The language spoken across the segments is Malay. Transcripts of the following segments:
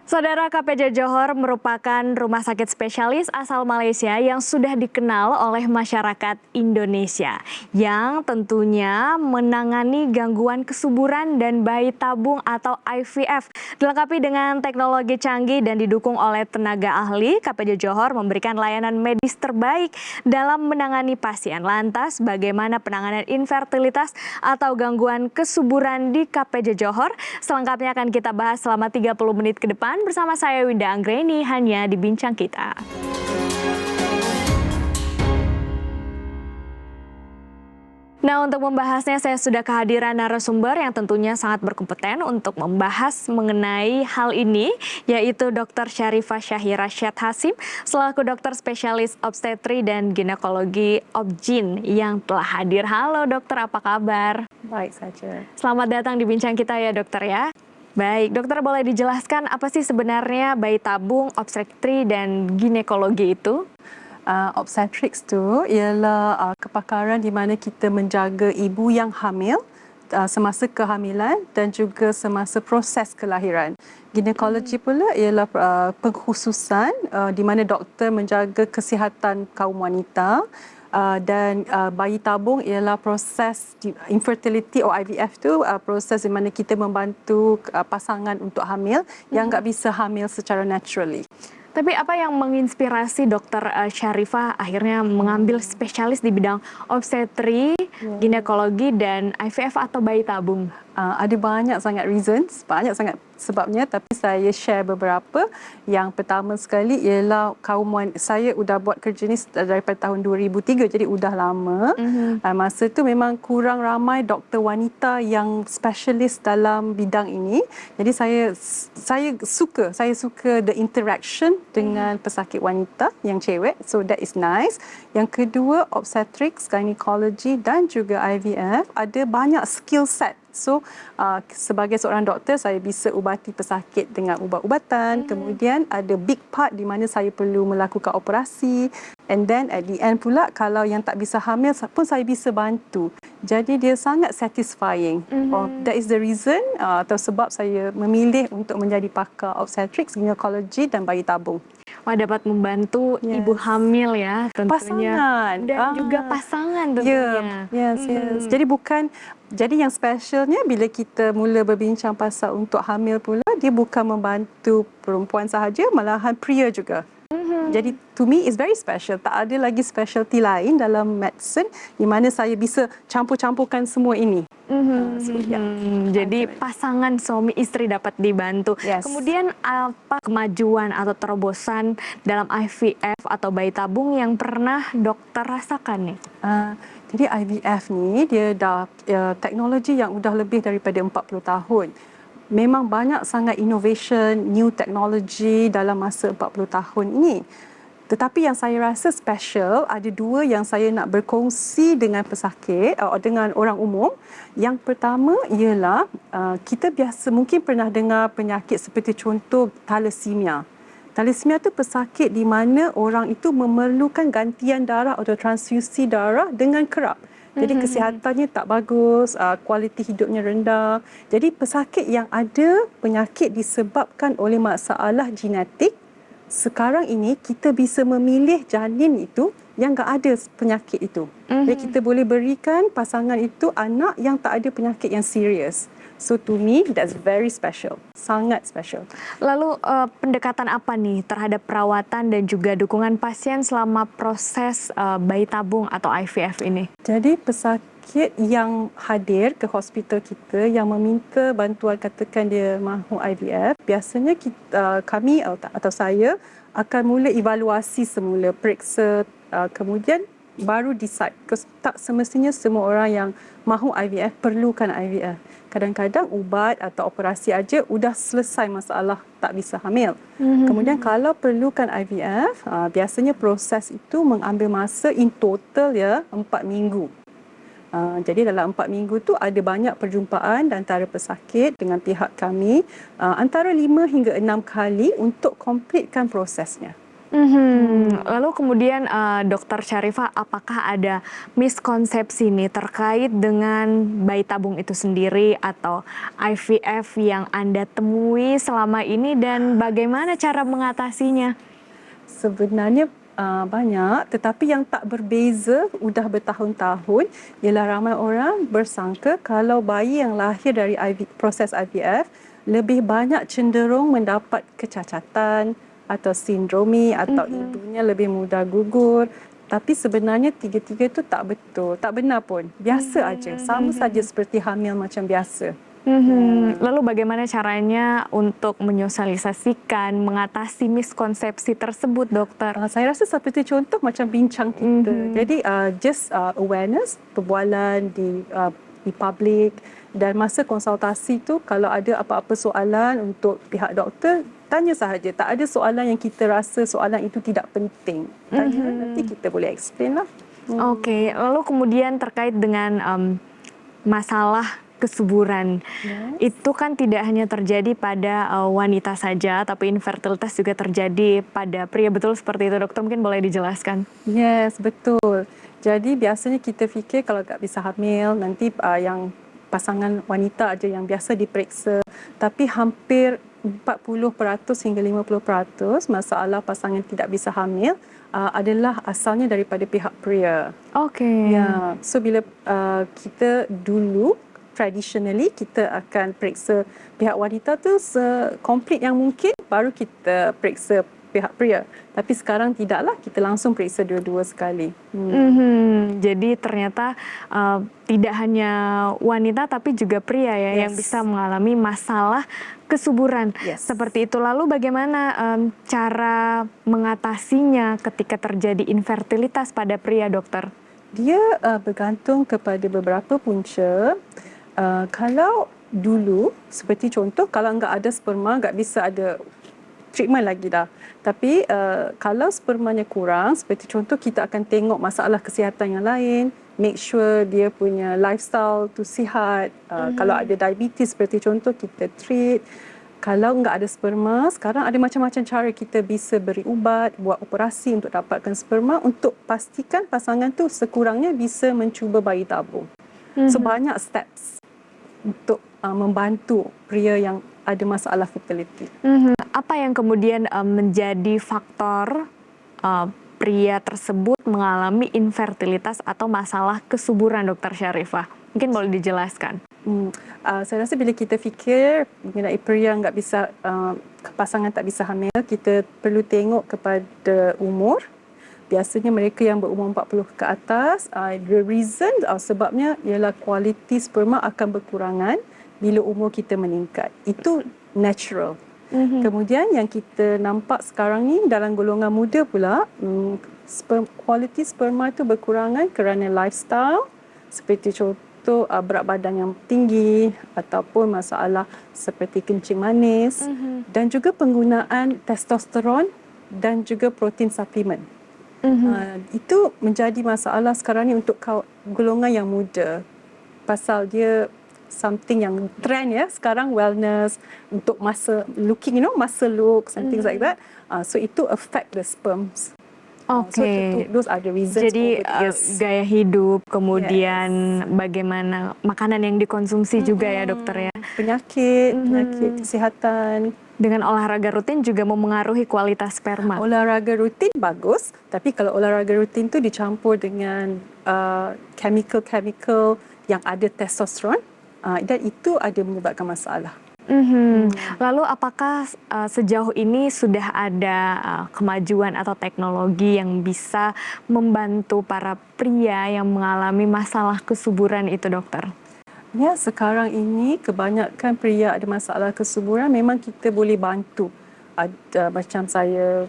Saudara, KPJ Johor merupakan rumah sakit spesialis asal Malaysia yang sudah dikenal oleh masyarakat Indonesia, yang tentunya menangani gangguan kesuburan dan bayi tabung atau IVF. Dilengkapi dengan teknologi canggih dan didukung oleh tenaga ahli, KPJ Johor memberikan layanan medis terbaik dalam menangani pasien. Lantas, bagaimana penanganan infertilitas atau gangguan kesuburan di KPJ Johor? Selengkapnya akan kita bahas selama 30 menit ke depan bersama saya Winda Anggreni, hanya di Bincang Kita. Nah, untuk membahasnya saya sudah kehadiran narasumber yang tentunya sangat berkompeten untuk membahas mengenai hal ini, yaitu Dr. Syarifah Syahira Syed Hasim, selaku dokter spesialis obstetri dan ginekologi OBGYN yang telah hadir. Halo dokter, apa kabar? Baik saja. Selamat datang di Bincang Kita ya dokter ya. Baik, dokter boleh dijelaskan apa sih sebenarnya bayi tabung, obstetri, dan ginekologi itu? Obstetrics itu ialah kepakaran di mana kita menjaga ibu yang hamil semasa kehamilan dan juga semasa proses kelahiran. Ginekologi pula ialah pengkhususan di mana doktor menjaga kesihatan kaum wanita. Dan bayi tabung ialah proses infertility atau IVF tu proses di mana kita membantu pasangan untuk hamil yang tak bisa hamil secara naturally. Tapi apa yang menginspirasi dokter Syarifah akhirnya mengambil spesialis di bidang obstetri, ginekologi, dan IVF atau bayi tabung? Ada banyak sangat reasons, banyak sangat sebabnya, tapi saya share beberapa. Yang pertama sekali ialah saya sudah buat kerja ni daripada tahun 2003, jadi sudah lama. Masa tu memang kurang ramai doktor wanita yang spesialis dalam bidang ini. Jadi saya suka the interaction dengan pesakit wanita yang cewek, so that is nice. Yang kedua, obstetrics, gynecology dan juga IVF ada banyak skill set. So, sebagai seorang doktor, saya bisa ubati pesakit dengan ubat-ubatan. Kemudian ada big part di mana saya perlu melakukan operasi. And then at the end pula, kalau yang tak bisa hamil pun saya bisa bantu. Jadi dia sangat satisfying. That is the reason atau sebab saya memilih untuk menjadi pakar obstetrics, gynecology dan bayi tabung. Dapat membantu ibu hamil ya tentunya. Pasangan. Dan juga pasangan tentunya. Yes. Jadi yang specialnya bila kita mula berbincang pasal untuk hamil pula, dia bukan membantu perempuan sahaja, malahan pria juga. Jadi to me is very special. Tak ada lagi specialty lain dalam medicine di mana saya bisa campur-campurkan semua ini. Jadi pasangan suami istri dapat dibantu. Yes. Kemudian apa kemajuan atau terobosan dalam IVF atau bayi tabung yang pernah dokter rasakan nih? Jadi IVF ni dia teknologi yang sudah lebih daripada 40 tahun. Memang banyak sangat innovation, new technology dalam masa 40 tahun ini. Tetapi yang saya rasa special, ada dua yang saya nak berkongsi dengan pesakit atau dengan orang umum. Yang pertama ialah kita biasa mungkin pernah dengar penyakit seperti contoh thalassemia. Thalassemia itu pesakit di mana orang itu memerlukan gantian darah atau transfusi darah dengan kerap. Jadi kesihatannya tak bagus, kualiti hidupnya rendah. Jadi pesakit yang ada penyakit disebabkan oleh masalah genetik, sekarang ini kita bisa memilih janin itu yang tak ada penyakit itu. Jadi kita boleh berikan pasangan itu anak yang tak ada penyakit yang serius. So to me, that's very special. Sangat special. Lalu pendekatan apa nih terhadap perawatan dan juga dukungan pasien selama proses bayi tabung atau IVF ini? Jadi pesakit yang hadir ke hospital kita yang meminta bantuan, katakan dia mahu IVF, biasanya kami atau saya akan mula evaluasi semula, periksa, kemudian baru decide. Tak semestinya semua orang yang mahu IVF perlukan IVF. Kadang-kadang ubat atau operasi aja sudah selesai masalah tak bisa hamil. Kemudian kalau perlukan IVF, biasanya proses itu mengambil masa in total 4 minggu. Jadi dalam 4 minggu tu ada banyak perjumpaan antara pesakit dengan pihak kami, antara 5 hingga 6 kali untuk completekan prosesnya. Lalu kemudian Dokter Syarifah, apakah ada miskonsepsi nih terkait dengan bayi tabung itu sendiri atau IVF yang Anda temui selama ini dan bagaimana cara mengatasinya? Sebenarnya banyak, tetapi yang tak berbeza sudah bertahun-tahun ialah ramai orang bersangka kalau bayi yang lahir dari proses IVF lebih banyak cenderung mendapat kecacatan atau sindromi atau ibunya lebih mudah gugur. Tapi sebenarnya tiga-tiga itu tak betul, tak benar pun. Biasa aja, sama saja seperti hamil macam biasa. Lalu bagaimana caranya untuk menyosialisasikan, mengatasi miskonsepsi tersebut, dokter? Saya rasa seperti contoh macam bincang kita. Jadi just awareness, perbualan di public, dan masa konsultasi tu kalau ada apa-apa soalan untuk pihak doktor, tanya sahaja. Tak ada soalan yang kita rasa soalan itu tidak penting. Tanya, nanti kita boleh explain lah. Oke, lalu kemudian terkait dengan masalah kesuburan, itu kan tidak hanya terjadi pada wanita saja, tapi infertilitas juga terjadi pada pria. Betul seperti itu, dokter? Mungkin boleh dijelaskan. Yes, betul. Jadi biasanya kita fikir kalau tak bisa hamil, nanti yang pasangan wanita aja yang biasa diperiksa. Tapi hampir 40% hingga 50% masalah pasangan tidak bisa hamil adalah asalnya daripada pihak pria. Oke. Ya, so bila kita dulu traditionally kita akan periksa pihak wanita tu sekomplit yang mungkin, baru kita periksa pihak pria. Tapi sekarang tidaklah, kita langsung periksa dua-dua sekali. Jadi ternyata tidak hanya wanita tapi juga pria ya yang bisa mengalami masalah kesuburan seperti itu. Lalu bagaimana cara mengatasinya ketika terjadi infertilitas pada pria, dokter? Dia bergantung kepada beberapa punca. Kalau dulu, seperti contoh, kalau enggak ada sperma, enggak bisa ada treatment lagi dah. Tapi kalau spermanya kurang, seperti contoh, kita akan tengok masalah kesihatan yang lain, make sure dia punya lifestyle tu sihat. Kalau ada diabetes, seperti contoh, kita treat. Kalau enggak ada sperma, sekarang ada macam-macam cara kita bisa beri ubat, buat operasi untuk dapatkan sperma untuk pastikan pasangan tu sekurangnya bisa mencuba bayi tabung. So banyak steps untuk membantu pria yang ada masalah fertility. Apa yang kemudian menjadi faktor pria tersebut mengalami infertilitas atau masalah kesuburan, Dokter Syarifah? Mungkin boleh dijelaskan. Saya rasa bila kita fikir mengenai pria nggak bisa, pasangan tak bisa hamil, kita perlu tengok kepada umur. Biasanya mereka yang berumur 40 ke atas, the reason sebabnya ialah kualiti sperma akan berkurangan bila umur kita meningkat. Itu natural. Kemudian yang kita nampak sekarang ni dalam golongan muda pula, kualiti sperma itu berkurangan kerana lifestyle, seperti contoh berat badan yang tinggi ataupun masalah seperti kencing manis, dan juga penggunaan testosteron dan juga protein suplemen. Itu menjadi masalah sekarang ni untuk golongan yang muda. Pasal dia something yang trend ya sekarang, wellness, untuk masa looking, muscle looks and things like that. So itu affect the sperms. So those are the reasons. Jadi gaya hidup, kemudian bagaimana makanan yang dikonsumsi juga ya, dokter ya. Penyakit kesihatan. Dengan olahraga rutin juga memengaruhi kualitas sperma. Olahraga rutin bagus, tapi kalau olahraga rutin tu dicampur dengan chemical yang ada testosteron, dan itu ada menyebabkan masalah. Lalu apakah sejauh ini sudah ada kemajuan atau teknologi yang bisa membantu para pria yang mengalami masalah kesuburan itu, dokter? Ya, sekarang ini kebanyakan pria ada masalah kesuburan, memang kita boleh bantu. Ada macam saya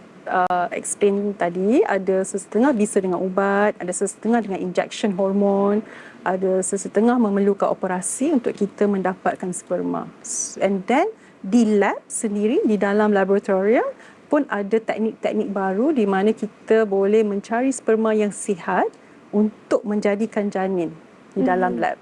explain tadi, ada sesetengah bisa dengan ubat, ada sesetengah dengan injection hormon, ada sesetengah memerlukan operasi untuk kita mendapatkan sperma. And then di lab sendiri, di dalam laboratorium pun ada teknik-teknik baru di mana kita boleh mencari sperma yang sihat untuk menjadikan janin di dalam lab.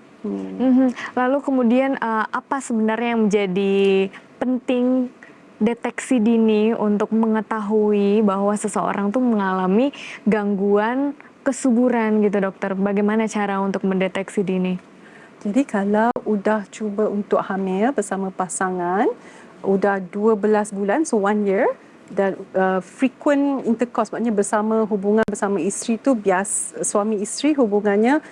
Lalu kemudian apa sebenarnya yang menjadi penting deteksi dini untuk mengetahui bahwa seseorang tuh mengalami gangguan kesuburan gitu dokter? Bagaimana cara untuk mendeteksi dini? Jadi kalau udah cuba untuk hamil bersama pasangan, udah 12 bulan, so 1 year, dan frequent intercourse, maknanya hubungan bersama isteri tu suami isteri hubungannya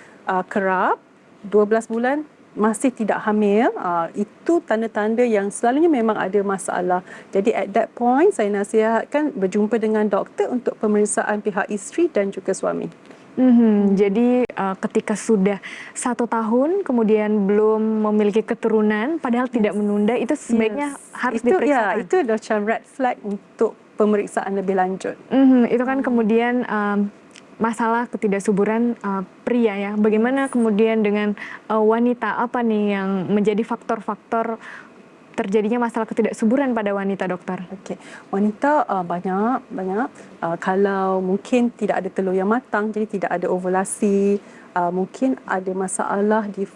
kerap, 12 bulan masih tidak hamil, itu tanda-tanda yang selalunya memang ada masalah. Jadi at that point saya nasihatkan berjumpa dengan doktor untuk pemeriksaan pihak isteri dan juga suami. Jadi ketika sudah 1 tahun kemudian belum memiliki keturunan, padahal tidak menunda, itu sebaiknya harus diperiksakan. Itu macam red flag untuk pemeriksaan lebih lanjut. Itu kan kemudian masalah ketidaksuburan pria ya. Bagaimana kemudian dengan wanita, apa nih yang menjadi faktor-faktor terjadinya masalah ketidaksuburan pada wanita, dokter? Okey, wanita banyak kalau mungkin tidak ada telur yang matang, jadi tidak ada ovulasi, mungkin ada masalah di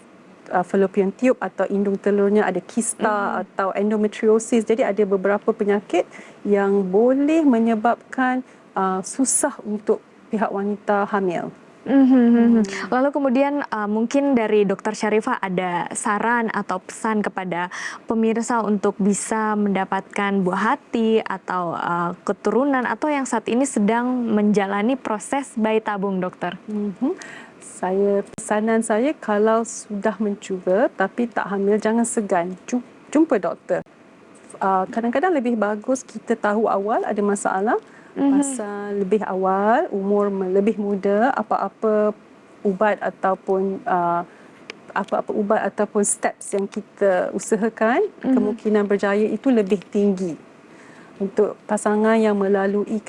fallopian tube atau indung telurnya ada kista atau endometriosis. Jadi ada beberapa penyakit yang boleh menyebabkan susah untuk pihak wanita hamil. Lalu kemudian mungkin dari Dokter Syarifah ada saran atau pesan kepada pemirsa untuk bisa mendapatkan buah hati atau keturunan, atau yang saat ini sedang menjalani proses bayi tabung, dokter? Pesanan saya kalau sudah mencuba tapi tak hamil, jangan segan, jumpa doktor. Kadang-kadang lebih bagus kita tahu awal ada masalah, pasal lebih awal, umur lebih muda, apa-apa ubat ataupun steps yang kita usahakan, kemungkinan berjaya itu lebih tinggi. Untuk pasangan yang melalui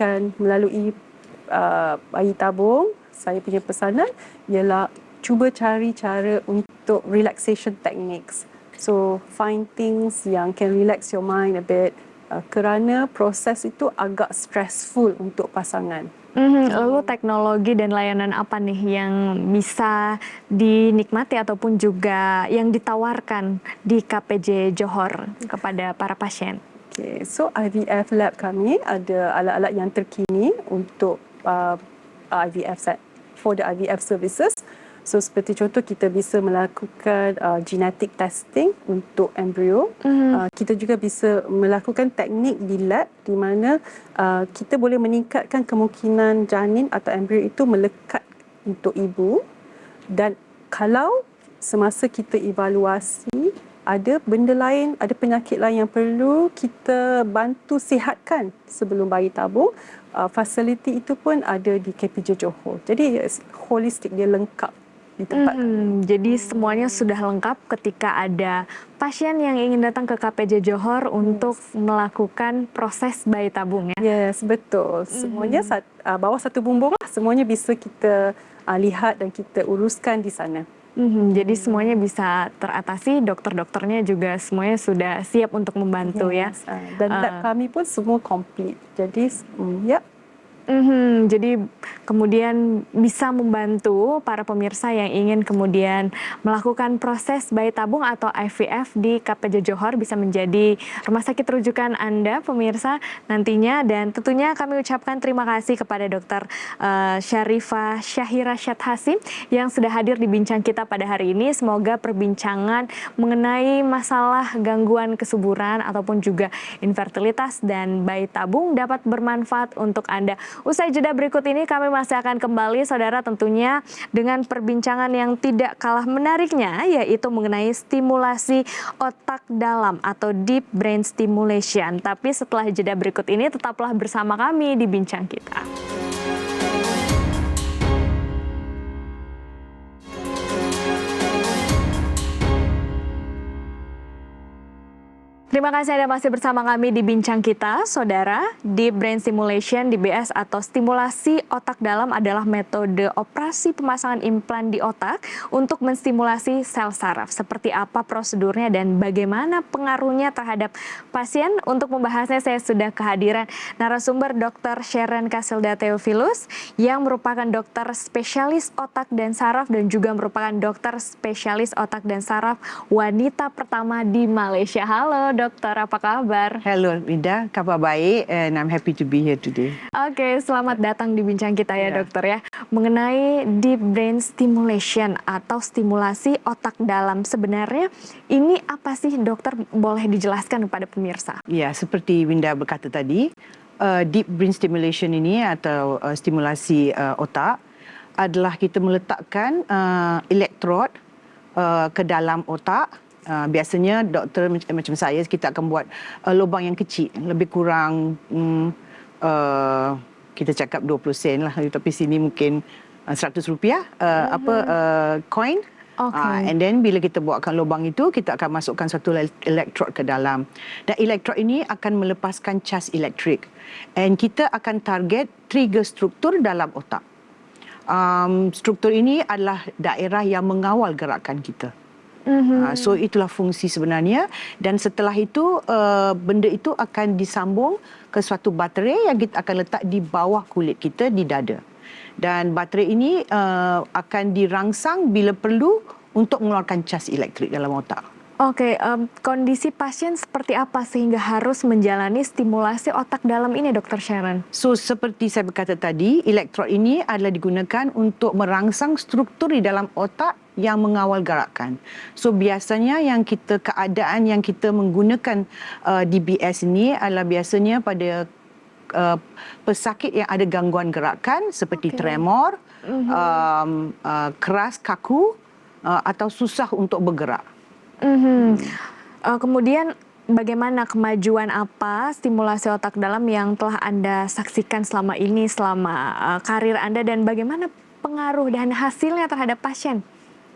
bayi tabung, saya punya pesanan ialah cuba cari cara untuk relaxation techniques. So find things yang can relax your mind a bit, kerana proses itu agak stressful untuk pasangan. Lalu teknologi dan layanan apa nih yang bisa dinikmati ataupun juga yang ditawarkan di KPJ Johor kepada para pasien? Okay, so IVF lab kami ada alat-alat yang terkini untuk for the IVF services. So seperti contoh, kita bisa melakukan genetic testing untuk embrio. Kita juga bisa melakukan teknik di lab di mana kita boleh meningkatkan kemungkinan janin atau embrio itu melekat untuk ibu. Dan kalau semasa kita evaluasi ada benda lain, ada penyakit lain yang perlu kita bantu sihatkan sebelum bayi tabung, fasiliti itu pun ada di KPJ Johor. Jadi holistik, dia lengkap di tempat. Jadi semuanya sudah lengkap ketika ada pasien yang ingin datang ke KPJ Johor untuk melakukan proses bayi tabung ya? Yes, betul. Semuanya bawah satu bumbung lah, semuanya bisa kita lihat dan kita uruskan di sana. Jadi semuanya bisa teratasi, dokter-dokternya juga semuanya sudah siap untuk membantu ya. Dan lab kami pun semua komplit. Jadi Jadi kemudian bisa membantu para pemirsa yang ingin kemudian melakukan proses bayi tabung atau IVF di KPJ Johor, bisa menjadi rumah sakit rujukan Anda pemirsa nantinya. Dan tentunya kami ucapkan terima kasih kepada Dokter Syarifah Syahira Syadhasim yang sudah hadir di bincang kita pada hari ini. Semoga perbincangan mengenai masalah gangguan kesuburan ataupun juga infertilitas dan bayi tabung dapat bermanfaat untuk Anda. Usai jeda berikut ini kami masih akan kembali, saudara, tentunya dengan perbincangan yang tidak kalah menariknya, yaitu mengenai stimulasi otak dalam atau deep brain stimulation. Tapi setelah jeda berikut ini tetaplah bersama kami di bincang kita. Terima kasih Anda masih bersama kami di bincang kita, saudara. Deep Brain Stimulation (DBS) atau stimulasi otak dalam adalah metode operasi pemasangan implan di otak untuk menstimulasi sel saraf. Seperti apa prosedurnya dan bagaimana pengaruhnya terhadap pasien? Untuk membahasnya saya sudah kehadiran narasumber Dr. Sharon Casilda Theophilus yang merupakan dokter spesialis otak dan saraf dan juga merupakan dokter spesialis otak dan saraf wanita pertama di Malaysia. Halo dokter, apa kabar? Hello Linda, kabar baik and I'm happy to be here today. Oke, selamat datang di bincang kita ya Ya. dokter ya. Mengenai deep brain stimulation atau stimulasi otak dalam. Sebenarnya ini apa sih dokter, boleh dijelaskan kepada pemirsa? Ya, seperti Winda berkata tadi, deep brain stimulation ini atau stimulasi otak adalah kita meletakkan elektrod ke dalam otak. Biasanya doktor macam saya, kita akan buat lubang yang kecil, lebih kurang kita cakap 20 sen lah, tapi sini mungkin RM100 coin. Okay. And then bila kita buatkan lubang itu, kita akan masukkan satu elektrod ke dalam. Dan elektrod ini akan melepaskan cas elektrik. And kita akan target trigger struktur dalam otak. Struktur ini adalah daerah yang mengawal gerakan kita. So itulah fungsi sebenarnya, dan setelah itu benda itu akan disambung ke suatu baterai yang kita akan letak di bawah kulit kita di dada, dan baterai ini akan dirangsang bila perlu untuk mengeluarkan cas elektrik dalam otak. Oke, kondisi pasien seperti apa sehingga harus menjalani stimulasi otak dalam ini, Dr. Sharon? So seperti saya berkata tadi, elektrod ini adalah digunakan untuk merangsang struktur di dalam otak yang mengawal gerakan. So biasanya keadaan yang kita menggunakan DBS ini adalah biasanya pada pesakit yang ada gangguan gerakan seperti tremor, keras kaku atau susah untuk bergerak. Kemudian bagaimana kemajuan apa stimulasi otak dalam yang telah Anda saksikan selama ini, selama karir Anda, dan bagaimana pengaruh dan hasilnya terhadap pasien?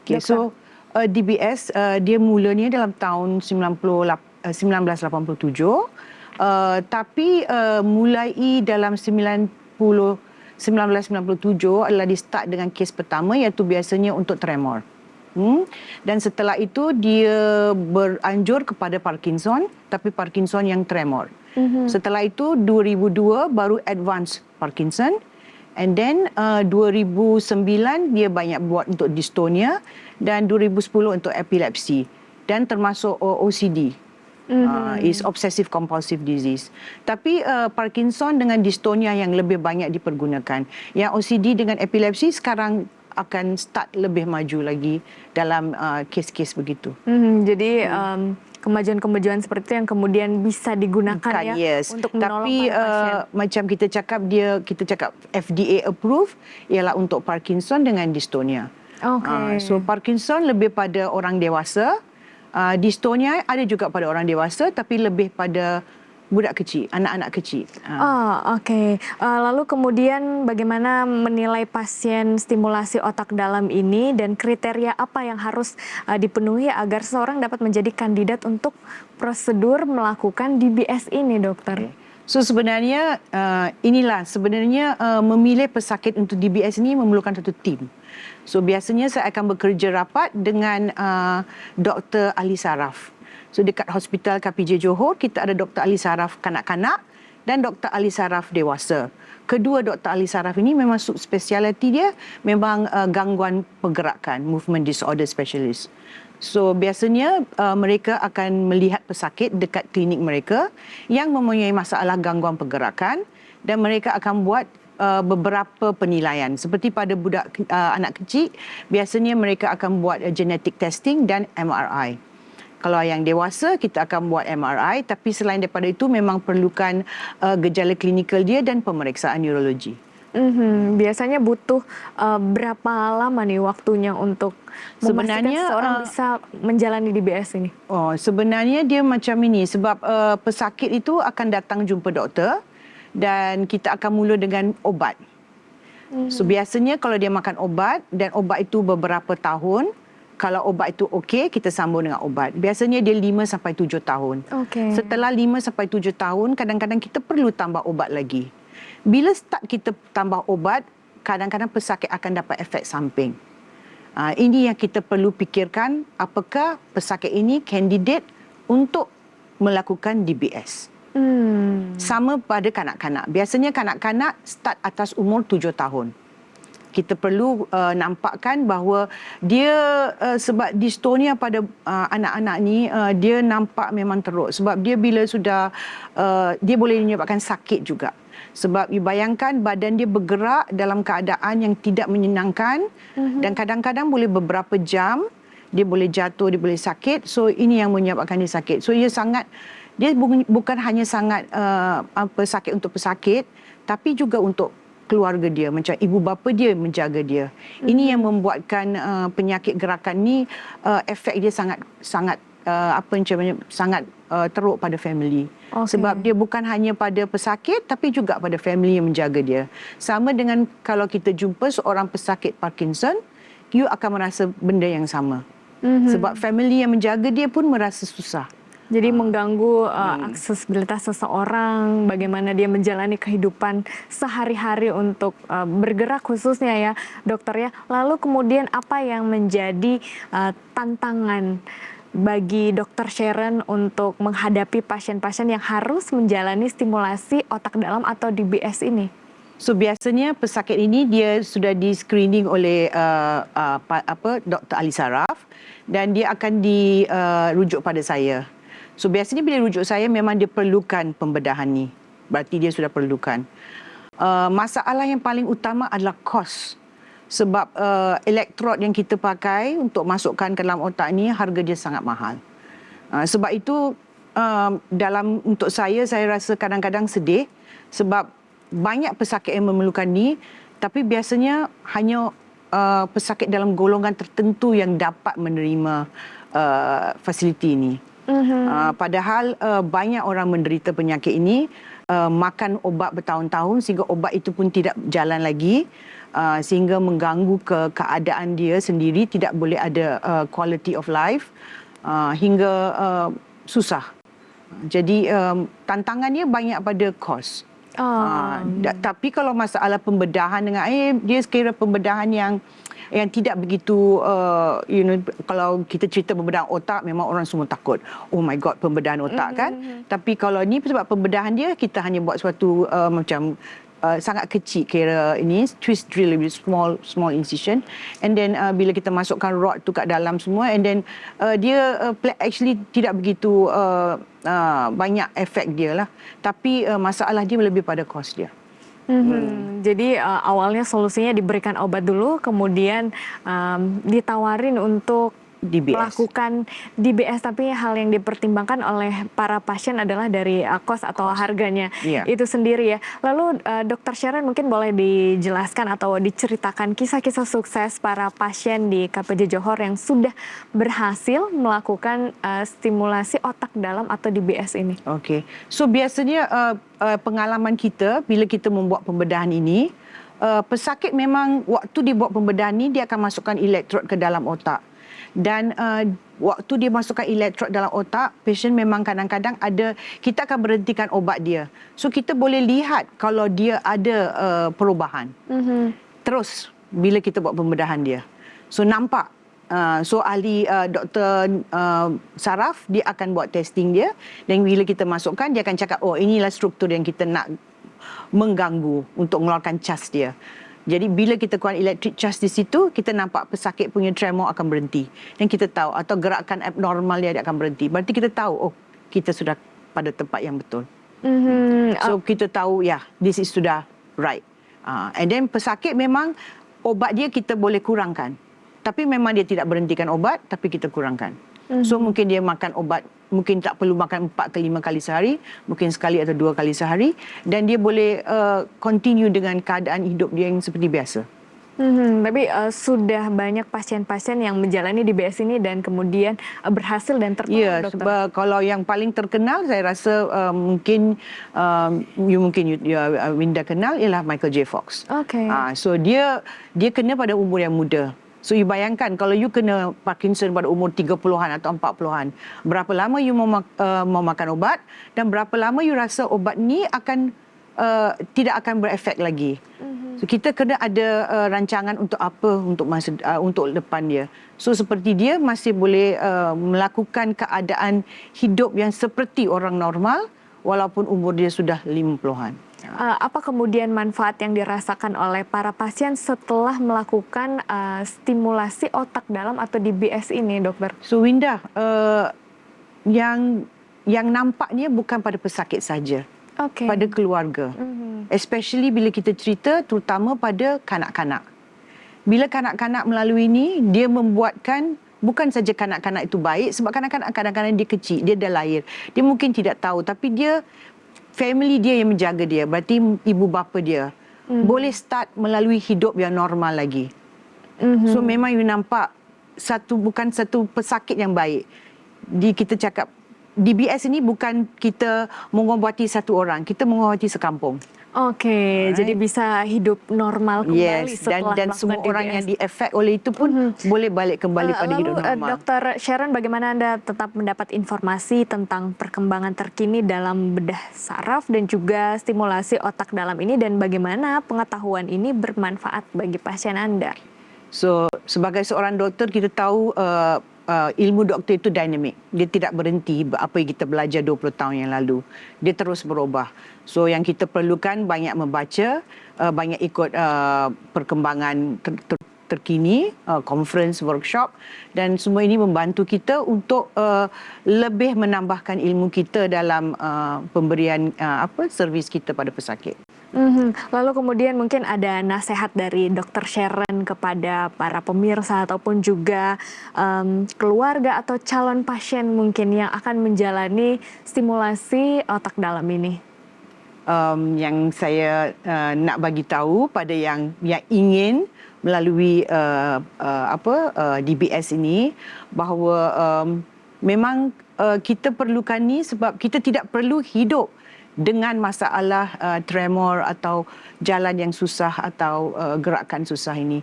Okay, so DBS dia mulanya dalam tahun 1987, tapi mulai dalam 1997 adalah di start dengan kes pertama, iaitu biasanya untuk tremor. Dan setelah itu dia beranjur kepada Parkinson, tapi Parkinson yang tremor. Setelah itu 2002 baru advance Parkinson, and then 2009 dia banyak buat untuk dystonia, dan 2010 untuk epilepsi, dan termasuk OCD. Is obsessive compulsive disease. Tapi Parkinson dengan dystonia yang lebih banyak dipergunakan. Yang OCD dengan epilepsi sekarang akan start lebih maju lagi dalam kes-kes begitu. Jadi kemajuan-kemajuan seperti itu yang kemudian bisa digunakan yes. untuk menolong Tapi pasien. macam kita cakap FDA approve ialah untuk Parkinson dengan dystonia. Okay. So Parkinson lebih pada orang dewasa, dystonia ada juga pada orang dewasa, tapi lebih pada budak kecil, anak-anak kecil. Oke. Lalu kemudian bagaimana menilai pasien stimulasi otak dalam ini, dan kriteria apa yang harus dipenuhi agar seseorang dapat menjadi kandidat untuk prosedur melakukan DBS ini, dokter? So sebenarnya sebenarnya memilih pesakit untuk DBS ini memerlukan satu tim. So biasanya saya akan bekerja rapat dengan Dr. Ali Saraf. So dekat Hospital KPJ Johor, kita ada Dr. Ali Saraf kanak-kanak dan Dr. Ali Saraf dewasa. Kedua Dr. Ali Saraf ini memang subspesialiti dia memang gangguan pergerakan, movement disorder specialist. So biasanya mereka akan melihat pesakit dekat klinik mereka yang mempunyai masalah gangguan pergerakan, dan mereka akan buat beberapa penilaian. Seperti pada budak anak kecil, biasanya mereka akan buat genetic testing dan MRI. Kalau yang dewasa, kita akan buat MRI, tapi selain daripada itu memang perlukan gejala klinikal dia dan pemeriksaan neurologi. Biasanya butuh berapa lama nih waktunya untuk memastikan seseorang bisa menjalani DBS ini? Sebenarnya dia macam ini, sebab pesakit itu akan datang jumpa doktor dan kita akan mula dengan obat. So biasanya kalau dia makan obat dan obat itu beberapa tahun, kalau obat itu okey, kita sambung dengan obat. Biasanya dia 5 sampai 7 tahun. Okay. Setelah 5 sampai 7 tahun, kadang-kadang kita perlu tambah obat lagi. Bila start kita tambah obat, kadang-kadang pesakit akan dapat efek samping. Ini yang kita perlu fikirkan, apakah pesakit ini kandidat untuk melakukan DBS. Sama pada kanak-kanak. Biasanya kanak-kanak start atas umur 7 tahun. kita perlu nampakkan bahawa dia sebab dystonia pada anak-anak ni dia nampak memang teruk sebab dia bila sudah dia boleh menyebabkan sakit juga. Sebab you bayangkan badan dia bergerak dalam keadaan yang tidak menyenangkan dan kadang-kadang boleh beberapa jam dia boleh jatuh, dia boleh sakit. So ini yang menyebabkan dia sakit. So dia bukan hanya sangat sakit untuk pesakit tapi juga untuk keluarga dia, macam ibu bapa dia menjaga dia. Ini yang membuatkan penyakit gerakan ni efek dia sangat teruk pada family. Sebab dia bukan hanya pada pesakit tapi juga pada family yang menjaga dia. Sama dengan kalau kita jumpa seorang pesakit Parkinson, you akan merasa benda yang sama. Sebab family yang menjaga dia pun merasa susah. Jadi mengganggu aksesibilitas seseorang, bagaimana dia menjalani kehidupan sehari-hari untuk bergerak khususnya ya dokter ya. Lalu kemudian apa yang menjadi tantangan bagi Dr. Sharon untuk menghadapi pasien-pasien yang harus menjalani stimulasi otak dalam atau DBS ini? So biasanya pesakit ini dia sudah di-screening oleh Dr. Ali Saraf dan dia akan dirujuk pada saya. So biasanya bila rujuk saya memang dia perlukan pembedahan ni. Berarti dia sudah perlukan. Masalah yang paling utama adalah kos. Sebab elektrod yang kita pakai untuk masukkan ke dalam otak ni harga dia sangat mahal. Sebab itu untuk saya rasa kadang-kadang sedih sebab banyak pesakit yang memerlukan ni tapi biasanya hanya pesakit dalam golongan tertentu yang dapat menerima fasiliti ini. Padahal banyak orang menderita penyakit ini, makan obat bertahun-tahun sehingga obat itu pun tidak jalan lagi, sehingga mengganggu keadaan dia sendiri, tidak boleh ada quality of life, hingga susah. Jadi tantangannya banyak pada kos. Tapi kalau masalah pembedahan dengan dia sekira pembedahan yang tidak begitu kalau kita cerita pembedahan otak memang orang semua takut. Oh my god, pembedahan otak kan. Tapi kalau ni sebab pembedahan dia kita hanya buat suatu macam sangat kecil kira ini twist drill, small incision, and then bila kita masukkan rod tu kat dalam semua, and then dia actually tidak begitu banyak efek dia lah, tapi masalah dia lebih pada kos dia. Jadi awalnya solusinya diberikan obat dulu, kemudian ditawarin untuk DBS. Melakukan DBS, tapi hal yang dipertimbangkan oleh para pasien adalah dari kos atau harganya itu sendiri ya. Lalu Dr. Sharon mungkin boleh dijelaskan atau diceritakan kisah-kisah sukses para pasien di KPJ Johor yang sudah berhasil melakukan stimulasi otak dalam atau DBS ini. Okey. So biasanya pengalaman kita bila kita membuat pembedahan ini, pesakit memang waktu dia buat pembedahan ini dia akan masukkan elektrod ke dalam otak. Dan waktu dia masukkan elektrod dalam otak, pasien memang kadang-kadang kita akan berhentikan obat dia. So kita boleh lihat kalau dia ada perubahan. Terus bila kita buat pembedahan dia. So nampak. So ahli Dr. Saraf dia akan buat testing dia, dan bila kita masukkan dia akan cakap, oh inilah struktur yang kita nak mengganggu untuk mengeluarkan cas dia. Jadi bila kita keluar electric charge di situ, kita nampak pesakit punya tremor akan berhenti. Dan kita tahu, atau gerakan abnormal dia akan berhenti. Berarti kita tahu, oh kita sudah pada tempat yang betul. So kita tahu, this is sudah right. And then pesakit memang obat dia kita boleh kurangkan. Tapi memang dia tidak berhentikan obat, tapi kita kurangkan. So mungkin dia makan obat, mungkin tak perlu makan 4 ke 5 kali sehari, mungkin sekali atau 2 kali sehari, dan dia boleh continue dengan keadaan hidup dia yang seperti biasa. Tapi sudah banyak pasien-pasien yang menjalani DBS ini dan kemudian berhasil dan tertolong, dokter. Sebab kalau yang paling terkenal saya rasa mungkin Winda kenal ialah Michael J. Fox. So dia kena pada umur yang muda. So you bayangkan kalau you kena Parkinson pada umur 30-an atau 40-an, berapa lama you mau makan obat dan berapa lama you rasa obat ni tidak akan berefek lagi. So kita kena ada rancangan untuk apa untuk depan dia. So seperti dia masih boleh melakukan keadaan hidup yang seperti orang normal walaupun umur dia sudah 50-an. Apa kemudian manfaat yang dirasakan oleh para pasien setelah melakukan stimulasi otak dalam atau DBS ini, dokter? So Windah, yang nampaknya bukan pada pesakit saja, Oke. pada keluarga. Especially bila kita cerita terutama pada kanak-kanak. Bila kanak-kanak melalui ini, dia membuatkan bukan saja kanak-kanak itu baik, sebab kanak-kanak kadang-kadang dia kecil, dia dah lahir. Dia mungkin tidak tahu, tapi dia family dia yang menjaga dia. Berarti ibu bapa dia boleh start melalui hidup yang normal lagi. So memang you nampak bukan satu pesakit yang baik. Kita cakap DBS ini bukan kita mengobati satu orang, kita mengobati sekampung. Oke, jadi bisa hidup normal kembali Yes, setelah dan melakukan semua orang DBS. yang diefek oleh itu pun boleh balik kembali pada hidup Lalu, normal. Dr. Sharon, bagaimana Anda tetap mendapat informasi tentang perkembangan terkini dalam bedah saraf dan juga stimulasi otak dalam ini, dan bagaimana pengetahuan ini bermanfaat bagi pasien Anda? So, sebagai seorang doktor, kita tahu ilmu doktor itu dinamik. Dia tidak berhenti apa yang kita belajar 20 tahun yang lalu. Dia terus berubah. So, yang kita perlukan banyak membaca, banyak ikut perkembangan terkini, conference, workshop, dan semua ini membantu kita untuk lebih menambahkan ilmu kita dalam pemberian servis kita pada pesakit. Lalu kemudian mungkin ada nasihat dari Dr. Sharon kepada para pemirsa ataupun juga keluarga atau calon pasien mungkin yang akan menjalani stimulasi otak dalam ini. Yang saya nak bagi tahu pada yang ingin melalui DBS ini, bahawa memang kita perlukan ni sebab kita tidak perlu hidup dengan masalah tremor atau jalan yang susah atau gerakan susah ini.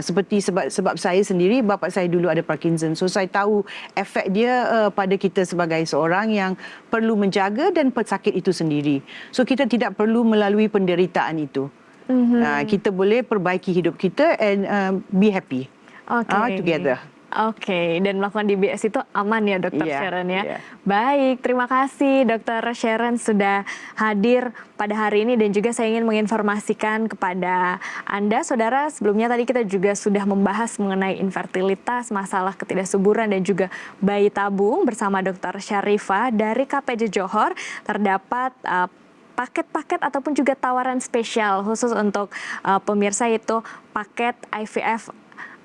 Seperti sebab saya sendiri, bapa saya dulu ada Parkinson. So saya tahu efek dia pada kita sebagai seorang yang perlu menjaga dan pesakit itu sendiri. So kita tidak perlu melalui penderitaan itu. Kita boleh perbaiki hidup kita and be happy together. Oke, dan melakukan DBS itu aman ya, Dr. Sharon ya. Yeah. Baik, terima kasih Dr. Sharon sudah hadir pada hari ini, dan juga saya ingin menginformasikan kepada Anda, saudara, sebelumnya tadi kita juga sudah membahas mengenai infertilitas, masalah ketidaksuburan, dan juga bayi tabung bersama Dr. Syarifah dari KPJ Johor. Terdapat paket-paket ataupun juga tawaran spesial khusus untuk pemirsa, yaitu paket IVF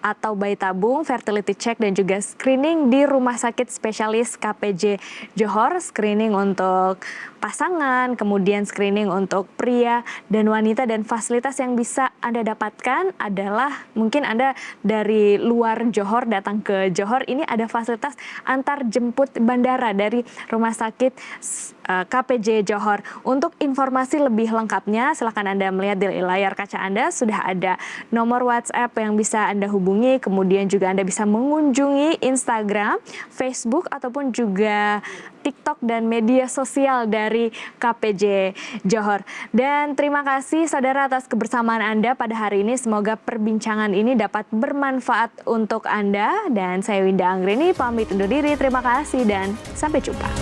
atau bayi tabung, fertility check, dan juga screening di Rumah Sakit Spesialis KPJ Johor, screening untuk pasangan, kemudian screening untuk pria dan wanita, dan fasilitas yang bisa Anda dapatkan adalah mungkin Anda dari luar Johor datang ke Johor, ini ada fasilitas antar jemput bandara dari Rumah Sakit KPJ Johor. Untuk informasi lebih lengkapnya silakan Anda melihat di layar kaca Anda, sudah ada nomor WhatsApp yang bisa Anda hubungi, kemudian juga Anda bisa mengunjungi Instagram, Facebook, ataupun juga TikTok dan media sosial dari KPJ Johor. Dan terima kasih saudara atas kebersamaan Anda pada hari ini. Semoga perbincangan ini dapat bermanfaat untuk Anda, dan saya Winda Anggrini pamit undur diri. Terima kasih dan sampai jumpa.